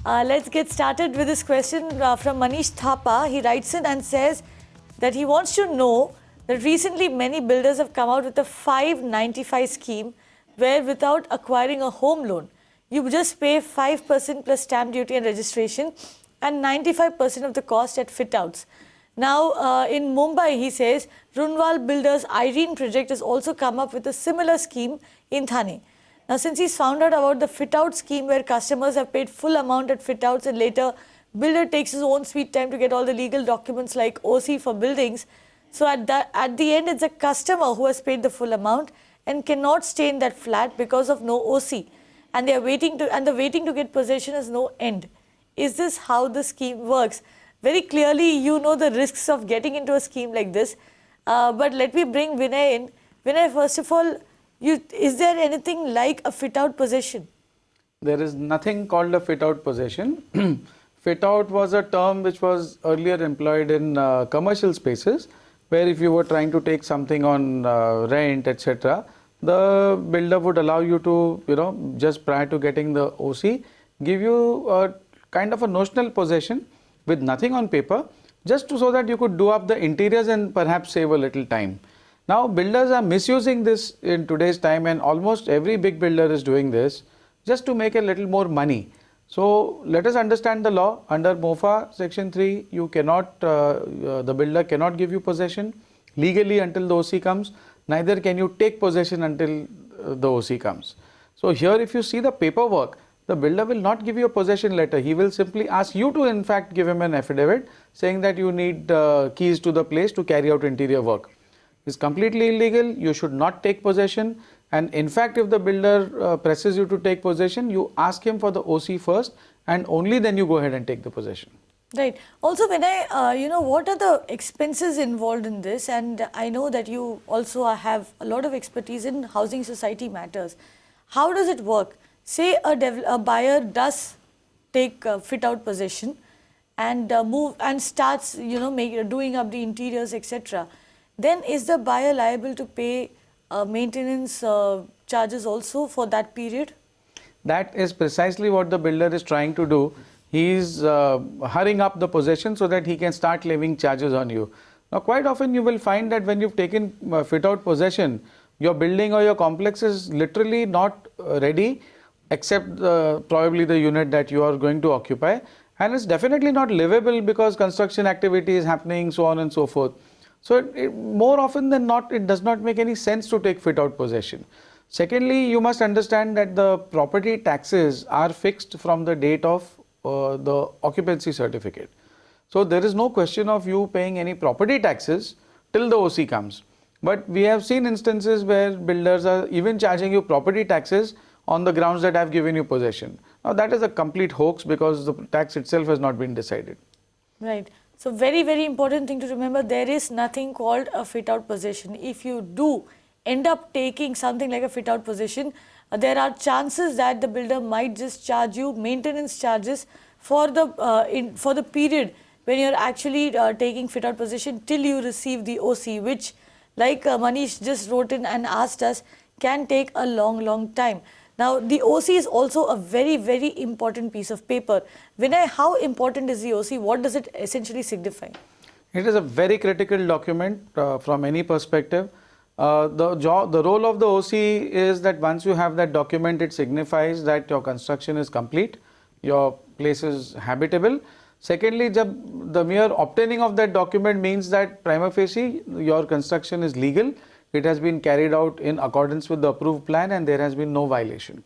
Let's get started with this question from Manish Thapa. He writes in and says that he wants to know that recently many builders have come out with a 595 scheme where without acquiring a home loan, you just pay 5% plus stamp duty and registration and 95% of the cost at fit outs. Now, in Mumbai, he says, Runwal Builders Irene project has also come up with a similar scheme in Thane. Now, since he's found out about the fit-out scheme where customers have paid full amount at fit-outs and later builder takes his own sweet time to get all the legal documents like OC for buildings. So, at the end, it's a customer who has paid the full amount and cannot stay in that flat because of no OC. And the waiting to get possession has no end. Is this how the scheme works? Very clearly, you know the risks of getting into a scheme like this. But let me bring Vinay in. Vinay, first of all, is there anything like a fit-out possession? There is nothing called a fit-out possession. Fit-out was a term which was earlier employed in commercial spaces, where if you were trying to take something on rent, etc., the builder would allow you to, just prior to getting the OC, give you a kind of a notional possession with nothing on paper, just so that you could do up the interiors and perhaps save a little time. Now, builders are misusing this in today's time, and almost every big builder is doing this just to make a little more money. So, let us understand the law. Under MOFA Section 3, you cannot, the builder cannot give you possession legally until the OC comes. Neither can you take possession until the OC comes. So, here if you see the paperwork, the builder will not give you a possession letter. He will simply ask you to in fact give him an affidavit saying that you need keys to the place to carry out interior work. It's completely illegal. You should not take possession. And in fact, if the builder presses you to take possession, you ask him for the OC first and only then you go ahead and take the possession. Right. Also, Vinay, what are the expenses involved in this? And I know that you also have a lot of expertise in housing society matters. How does it work? Say a buyer does take fit-out possession and move and starts, doing up the interiors, etc. Then is the buyer liable to pay maintenance charges also for that period? That is precisely what the builder is trying to do. He is hurrying up the possession so that he can start levying charges on you. Now, quite often you will find that when you've taken fit-out possession, your building or your complex is literally not ready, except probably the unit that you are going to occupy, and it's definitely not livable because construction activity is happening, so on and so forth. So, more often than not, it does not make any sense to take fit-out possession. Secondly, you must understand that the property taxes are fixed from the date of the occupancy certificate. So, there is no question of you paying any property taxes till the OC comes. But we have seen instances where builders are even charging you property taxes on the grounds that I have given you possession. Now, that is a complete hoax because the tax itself has not been decided. Right. So, very, very important thing to remember, there is nothing called a fit-out possession. If you do end up taking something like a fit-out possession, there are chances that the builder might just charge you maintenance charges for the period when you are actually taking fit-out possession till you receive the OC, which, like Manish just wrote in and asked us, can take a long time. Now, the OC is also a very, very important piece of paper. Vinay, how important is the OC? What does it essentially signify? It is a very critical document from any perspective. The role of the OC is that once you have that document, it signifies that your construction is complete, your place is habitable. Secondly, the mere obtaining of that document means that prima facie your construction is legal. It has been carried out in accordance with the approved plan and there has been no violation.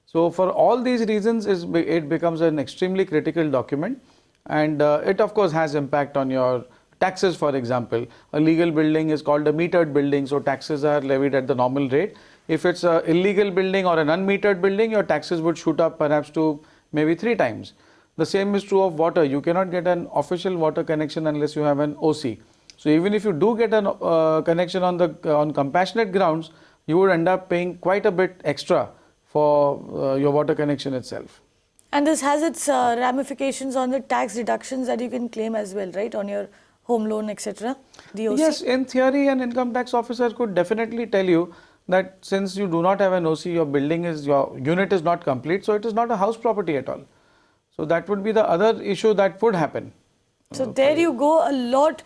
So, for all these reasons, it becomes an extremely critical document, and it of course has impact on your taxes. For example, a legal building is called a metered building, so taxes are levied at the normal rate. If it's an illegal building or an unmetered building, your taxes would shoot up perhaps to maybe 3 times. The same is true of water. You cannot get an official water connection unless you have an OC. So, even if you do get a connection on compassionate grounds, you would end up paying quite a bit extra for your water connection itself. And this has its ramifications on the tax deductions that you can claim as well, right, on your home loan, etc. Yes, in theory, an income tax officer could definitely tell you that since you do not have an OC, your unit is not complete, so it is not a house property at all. So that would be the other issue that would happen. So there you go, a lot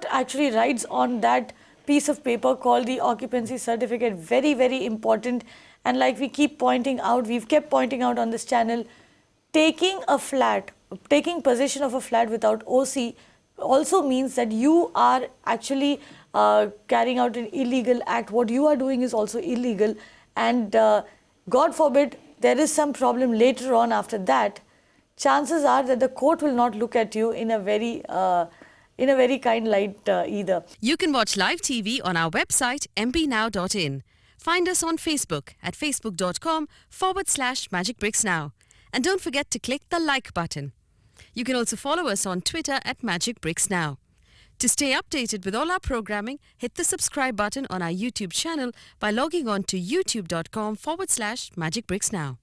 actually rides on that piece of paper called the occupancy certificate. Very, very important. And like we've kept pointing out on this channel, taking possession of a flat without OC also means that you are actually carrying out an illegal act. What you are doing is also illegal, and God forbid there is some problem later on after that, chances are that the court will not look at you in a very kind light either. You can watch live TV on our website mpnow.in. Find us on Facebook at facebook.com/magicbricksnow. And don't forget to click the like button. You can also follow us on Twitter at magicbricksnow. To stay updated with all our programming, hit the subscribe button on our YouTube channel by logging on to youtube.com/magicbricksnow.